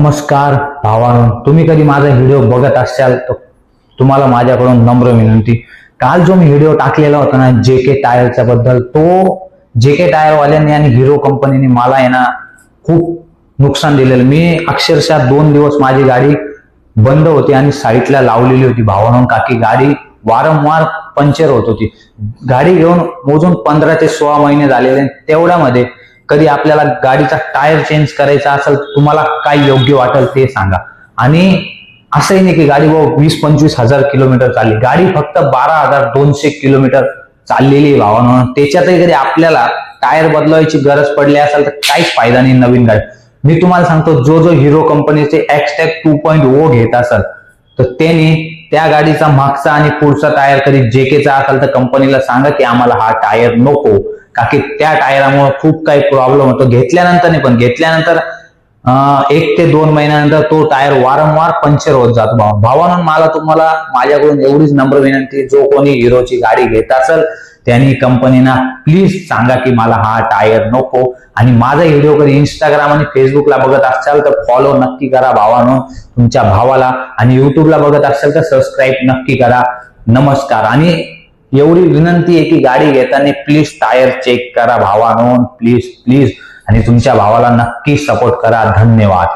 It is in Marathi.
नमस्कार भावांनो, तुम्ही कधी माझा व्हिडिओ बघत असाल तर तुम्हाला माझ्याकडून नम्र विनंती. काल जो मी व्हिडिओ टाकलेला होता ना JK टायरच्या बद्दल, तो JK टायर वाल्यांनी आणि हिरो कंपनीने मला आहे ना खूप नुकसान दिलेलं. मी अक्षरशः 2 दिवस माझी गाडी बंद होती आणि साईडला लावलेली होती भावांनो, का की गाडी वारंवार पंक्चर होत होती. गाडी घेऊन मोजून 15 ते 16 महिने झालेले. तेवढ्यामध्ये कधी आपल्याला गाडीचा टायर चेंज करायचा असेल, तुम्हाला काय योग्य वाटेल ते सांगा. आणि असंही नाही की गाडी 20-25 हजार किलोमीटर चालली, गाडी फक्त 12,200 किलोमीटर चाललेली आहे भावांनो. त्याच्यातही कधी आपल्याला टायर बदलायची गरज पडली असेल तर काहीच फायदा नाही नवीन गाडी. मी तुम्हाला सांगतो, जो हिरो कंपनीचे X-Tech 2.0 घेत असेल तर त्यांनी त्या गाडीचा मागचा आणि पुढचा टायर कधी JKचा असेल तर कंपनीला सांगा की आम्हाला हा टायर नको, का की त्या टायरामुळे खूप काही प्रॉब्लेम होतो. घेतल्यानंतर नाही, पण घेतल्यानंतर 1 ते 2 महिन्यानंतर तो टायर वारंवार पंक्चर होत जातो. भावांनो, मला तुम्हाला माझ्याकडून एवढीच नम्र विनंती, जो कोणी हिरोची गाडी घेत असेल त्यांनी कंपनीना प्लीज सांगा की मला हा टायर नको. आणि माझा व्हिडिओ कधी इंस्टाग्राम आणि फेसबुकला बघत असाल तर फॉलो नक्की करा भावांनो तुमच्या भावाला, आणि युट्यूबला बघत असाल तर सबस्क्राईब नक्की करा. नमस्कार. आणि एवढी विनंती आहे की गाडी घेताना प्लीज टायर चेक करा भावांनो, प्लीज प्लीज. आणि तुमच्या भावाला नक्की सपोर्ट करा. धन्यवाद.